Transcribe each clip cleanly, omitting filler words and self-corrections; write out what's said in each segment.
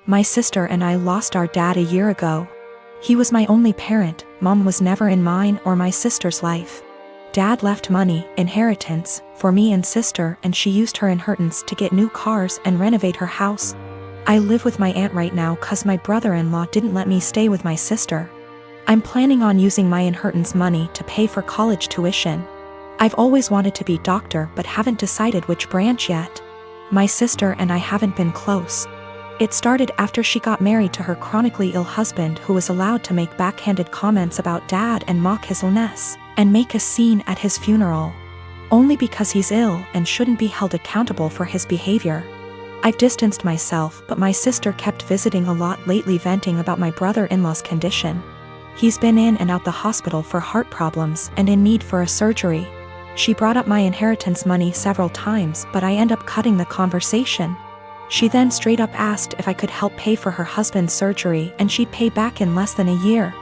My sister and I lost our dad a year ago. He was my only parent. Mom was never in mine or my sister's life. Dad left money, inheritance, for me and sister, and she used her inheritance to get new cars and renovate her house. I live with my aunt right now cause my brother-in-law didn't let me stay with my sister. I'm planning on using my inheritance money to pay for college tuition. I've always wanted to be doctor but haven't decided which branch yet. My sister and I haven't been close. It started after she got married to her chronically ill husband, who was allowed to make backhanded comments about dad and mock his illness, and make a scene at his funeral. Only because he's ill and shouldn't be held accountable for his behavior. I've distanced myself, but my sister kept visiting a lot lately, venting about my brother-in-law's condition. He's been in and out the hospital for heart problems and in need for a surgery. She brought up my inheritance money several times, but I end up cutting the conversation. She then straight up asked if I could help pay for her husband's surgery and she'd pay back in less than a year.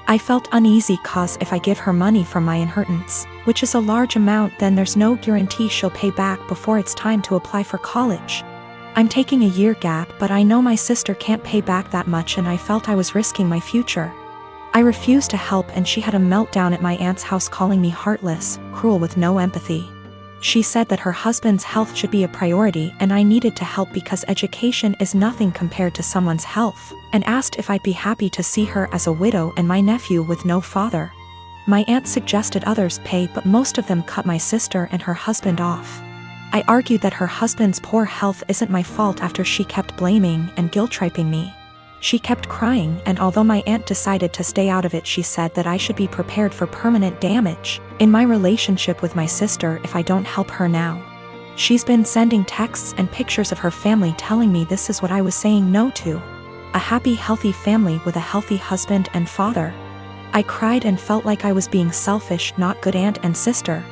I felt uneasy cause if I give her money from my inheritance, which is a large amount, then there's no guarantee she'll pay back before it's time to apply for college. I'm taking a year gap, but I know my sister can't pay back that much and I felt I was risking my future. I refused to help and she had a meltdown at my aunt's house, calling me heartless, cruel with no empathy. She said that her husband's health should be a priority and I needed to help because education is nothing compared to someone's health, and asked if I'd be happy to see her as a widow and my nephew with no father. My aunt suggested others pay, but most of them cut my sister and her husband off. I argued that her husband's poor health isn't my fault after she kept blaming and guilt-tripping me. She kept crying, and although my aunt decided to stay out of it, she said that I should be prepared for permanent damage in my relationship with my sister if I don't help her now. She's been sending texts and pictures of her family telling me this is what I was saying no to. A happy, healthy family with a healthy husband and father. I cried and felt like I was being selfish, not good aunt and sister.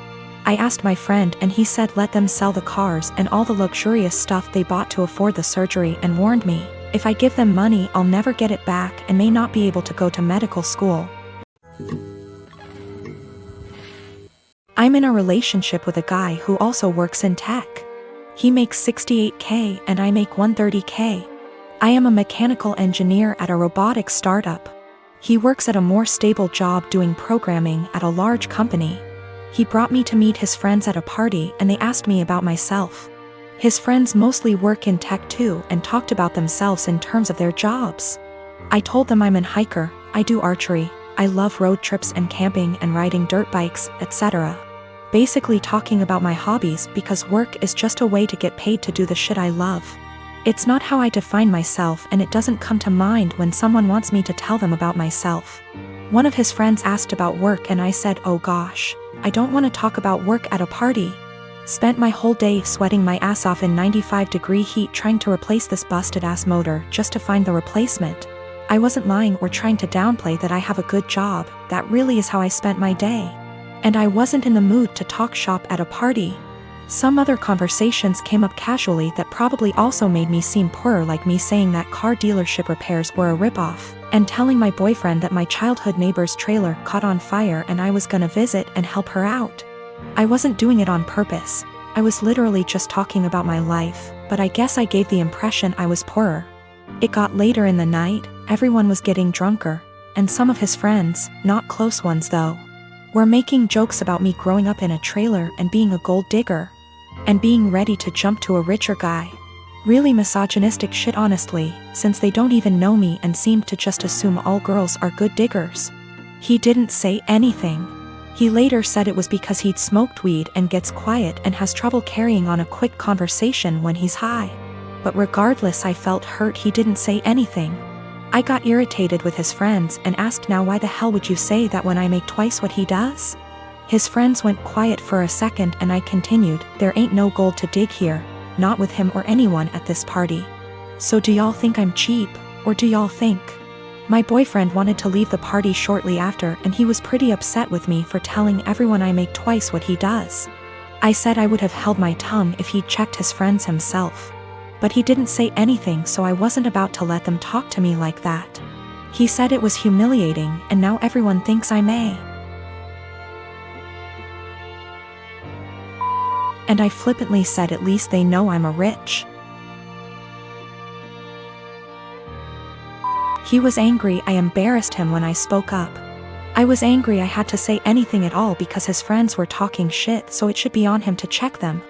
I asked my friend and he said let them sell the cars and all the luxurious stuff they bought to afford the surgery, and warned me, if I give them money I'll never get it back and may not be able to go to medical school. I'm in a relationship with a guy who also works in tech. He makes $68K and I make $130K. I am a mechanical engineer at a robotics startup. He works at a more stable job doing programming at a large company. He brought me to meet his friends at a party and they asked me about myself. His friends mostly work in tech too and talked about themselves in terms of their jobs. I told them I'm an hiker, I do archery, I love road trips and camping and riding dirt bikes, etc. Basically talking about my hobbies, because work is just a way to get paid to do the shit I love. It's not how I define myself, and it doesn't come to mind when someone wants me to tell them about myself. One of his friends asked about work and I said, oh gosh, I don't want to talk about work at a party. Spent my whole day sweating my ass off in 95-degree heat trying to replace this busted ass motor just to find the replacement. I wasn't lying or trying to downplay that I have a good job, that really is how I spent my day. And I wasn't in the mood to talk shop at a party. Some other conversations came up casually that probably also made me seem poorer, like me saying that car dealership repairs were a ripoff, and telling my boyfriend that my childhood neighbor's trailer caught on fire and I was gonna visit and help her out. I wasn't doing it on purpose, I was literally just talking about my life, but I guess I gave the impression I was poorer. It got later in the night, everyone was getting drunker, and some of his friends, not close ones though, were making jokes about me growing up in a trailer and being a gold digger, and being ready to jump to a richer guy. Really misogynistic shit honestly, since they don't even know me and seemed to just assume all girls are good diggers. He didn't say anything. He later said it was because he'd smoked weed and gets quiet and has trouble carrying on a quick conversation when he's high. But regardless, I felt hurt he didn't say anything. I got irritated with his friends and asked, now why the hell would you say that when I make twice what he does? His friends went quiet for a second and I continued, there ain't no gold to dig here, not with him or anyone at this party. So do y'all think I'm cheap, or do y'all think? My boyfriend wanted to leave the party shortly after and he was pretty upset with me for telling everyone I make twice what he does. I said I would have held my tongue if he'd checked his friends himself. But he didn't say anything, so I wasn't about to let them talk to me like that. He said it was humiliating and now everyone thinks I may. And I flippantly said at least they know I'm a rich. He was angry I embarrassed him when I spoke up. I was angry I had to say anything at all because his friends were talking shit, so it should be on him to check them.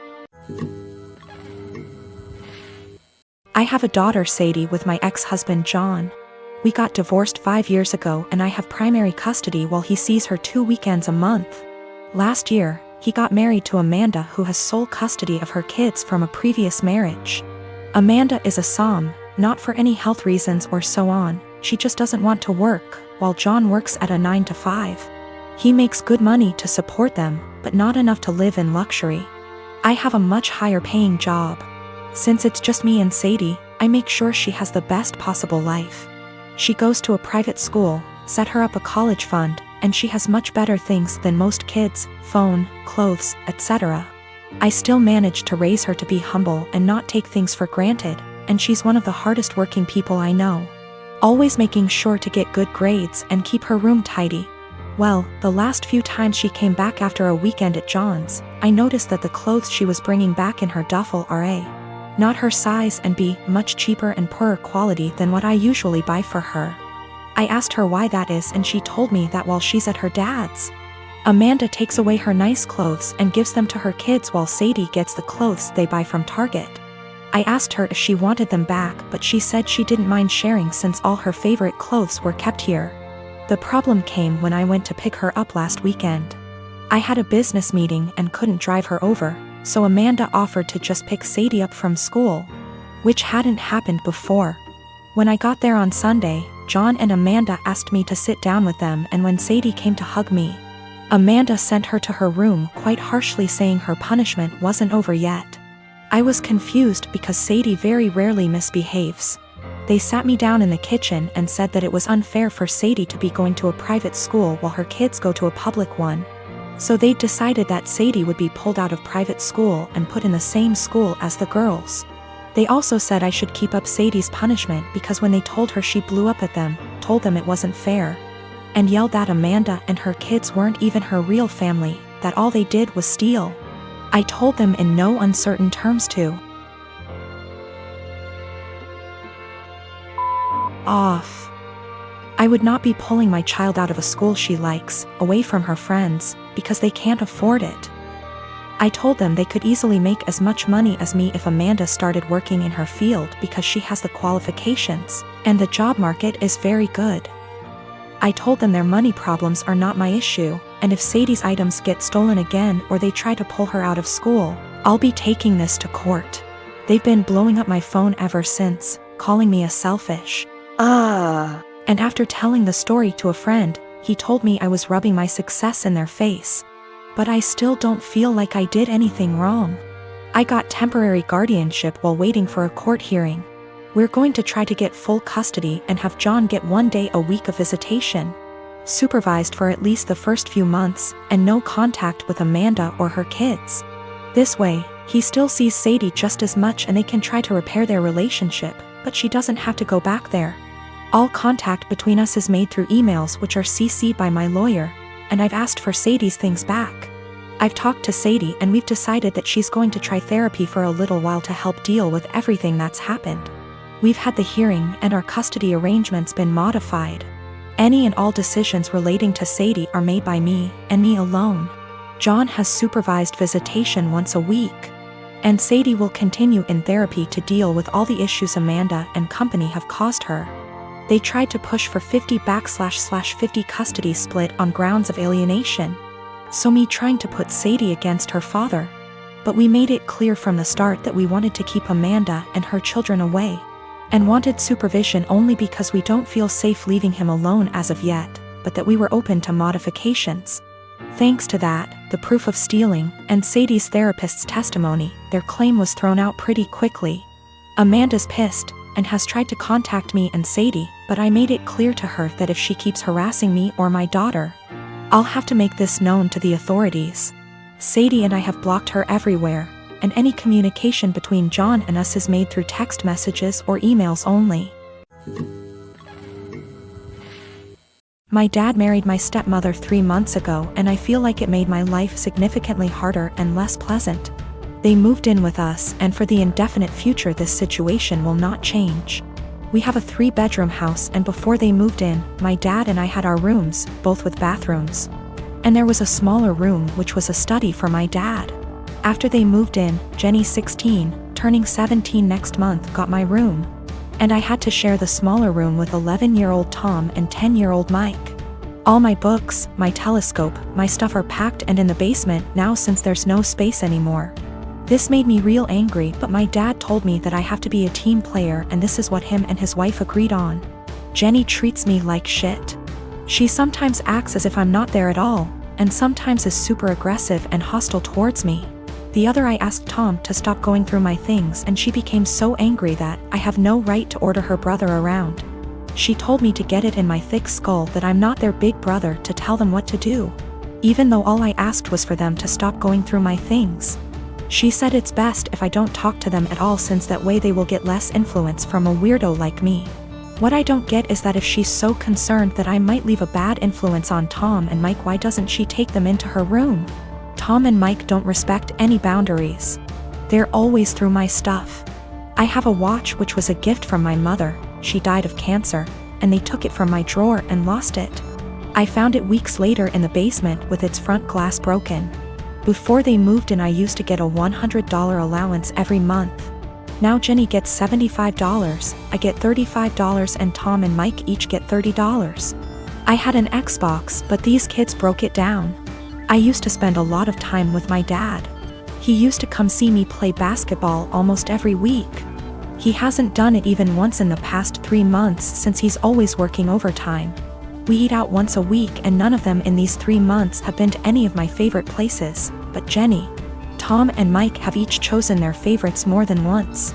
I have a daughter, Sadie, with my ex-husband John. We got divorced 5 years ago and I have primary custody while he sees her 2 weekends a month. Last year, he got married to Amanda, who has sole custody of her kids from a previous marriage. Amanda is a SOM, not for any health reasons or so on, she just doesn't want to work, while John works at a 9 to 5. He makes good money to support them, but not enough to live in luxury. I have a much higher paying job. Since it's just me and Sadie, I make sure she has the best possible life. She goes to a private school, set her up a college fund, and she has much better things than most kids: phone, clothes, etc. I still manage to raise her to be humble and not take things for granted, and she's one of the hardest working people I know. Always making sure to get good grades and keep her room tidy. Well, the last few times she came back after a weekend at John's, I noticed that the clothes she was bringing back in her duffel are A, not her size, and B, much cheaper and poorer quality than what I usually buy for her. I asked her why that is, and she told me that while she's at her dad's, Amanda takes away her nice clothes and gives them to her kids while Sadie gets the clothes they buy from Target. I asked her if she wanted them back, but she said she didn't mind sharing since all her favorite clothes were kept here. The problem came when I went to pick her up last weekend. I had a business meeting and couldn't drive her over, so Amanda offered to just pick Sadie up from school, which hadn't happened before. When I got there on Sunday, John and Amanda asked me to sit down with them, and when Sadie came to hug me, Amanda sent her to her room quite harshly, saying her punishment wasn't over yet. I was confused because Sadie very rarely misbehaves. They sat me down in the kitchen and said that it was unfair for Sadie to be going to a private school while her kids go to a public one. So they decided that Sadie would be pulled out of private school and put in the same school as the girls. They also said I should keep up Sadie's punishment because when they told her, she blew up at them, told them it wasn't fair, and yelled that Amanda and her kids weren't even her real family, that all they did was steal. I told them in no uncertain terms to off. I would not be pulling my child out of a school she likes, away from her friends, because they can't afford it. I told them they could easily make as much money as me if Amanda started working in her field because she has the qualifications, and the job market is very good. I told them their money problems are not my issue, and if Sadie's items get stolen again or they try to pull her out of school, I'll be taking this to court. They've been blowing up my phone ever since, calling me a selfish. And after telling the story to a friend, he told me I was rubbing my success in their face. But I still don't feel like I did anything wrong. I got temporary guardianship while waiting for a court hearing. We're going to try to get full custody and have John get 1 day a week of visitation, supervised for at least the first few months, and no contact with Amanda or her kids. This way, he still sees Sadie just as much and they can try to repair their relationship, but she doesn't have to go back there. All contact between us is made through emails, which are CC'd by my lawyer, and I've asked for Sadie's things back. I've talked to Sadie and we've decided that she's going to try therapy for a little while to help deal with everything that's happened. We've had the hearing and our custody arrangements been modified. Any and all decisions relating to Sadie are made by me, and me alone. John has supervised visitation once a week. And Sadie will continue in therapy to deal with all the issues Amanda and company have caused her. They tried to push for 50/50 custody split on grounds of alienation. So me trying to put Sadie against her father. But we made it clear from the start that we wanted to keep Amanda and her children away, and wanted supervision only because we don't feel safe leaving him alone as of yet, but that we were open to modifications. Thanks to that, the proof of stealing, and Sadie's therapist's testimony, their claim was thrown out pretty quickly. Amanda's pissed, and has tried to contact me and Sadie, but I made it clear to her that if she keeps harassing me or my daughter, I'll have to make this known to the authorities. Sadie and I have blocked her everywhere, and any communication between John and us is made through text messages or emails only. My dad married my stepmother 3 months ago, and I feel like it made my life significantly harder and less pleasant. They moved in with us, and for the indefinite future this situation will not change. We have a 3-bedroom house, and before they moved in, my dad and I had our rooms, both with bathrooms. And there was a smaller room which was a study for my dad. After they moved in, Jenny, 16, turning 17 next month, got my room. And I had to share the smaller room with 11-year-old Tom and 10-year-old Mike. All my books, my telescope, my stuff are packed and in the basement now since there's no space anymore. This made me real angry, but my dad told me that I have to be a team player, and this is what him and his wife agreed on. Jenny treats me like shit. She sometimes acts as if I'm not there at all, and sometimes is super aggressive and hostile towards me. The other, I asked Tom to stop going through my things, and she became so angry that I have no right to order her brother around. She told me to get it in my thick skull that I'm not their big brother to tell them what to do, even though all I asked was for them to stop going through my things. She said it's best if I don't talk to them at all, since that way they will get less influence from a weirdo like me. What I don't get is that if she's so concerned that I might leave a bad influence on Tom and Mike, why doesn't she take them into her room? Tom and Mike don't respect any boundaries. They're always through my stuff. I have a watch which was a gift from my mother. She died of cancer, and they took it from my drawer and lost it. I found it weeks later in the basement with its front glass broken. Before they moved in, I used to get a $100 allowance every month. Now Jenny gets $75, I get $35, and Tom and Mike each get $30. I had an Xbox, but these kids broke it down. I used to spend a lot of time with my dad. He used to come see me play basketball almost every week. He hasn't done it even once in the past 3 months since he's always working overtime. We eat out once a week, and none of them in these 3 months have been to any of my favorite places, but Jenny, Tom and Mike have each chosen their favorites more than once.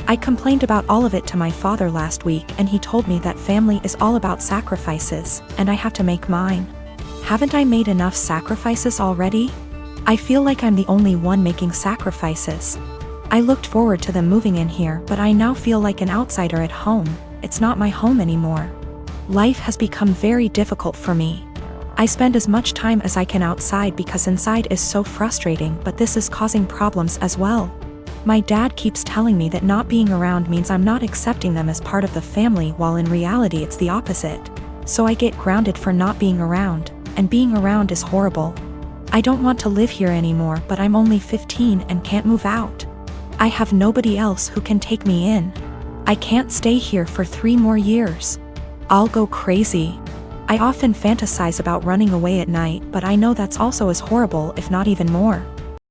I complained about all of it to my father last week, and he told me that family is all about sacrifices, and I have to make mine. Haven't I made enough sacrifices already? I feel like I'm the only one making sacrifices. I looked forward to them moving in here, but I now feel like an outsider at home. It's not my home anymore. Life has become very difficult for me. I spend as much time as I can outside because inside is so frustrating, but this is causing problems as well. My dad keeps telling me that not being around means I'm not accepting them as part of the family, while in reality it's the opposite. So I get grounded for not being around, and being around is horrible. I don't want to live here anymore, but I'm only 15 and can't move out. I have nobody else who can take me in. I can't stay here for 3 more years. I'll go crazy. I often fantasize about running away at night, but I know that's also as horrible, if not even more.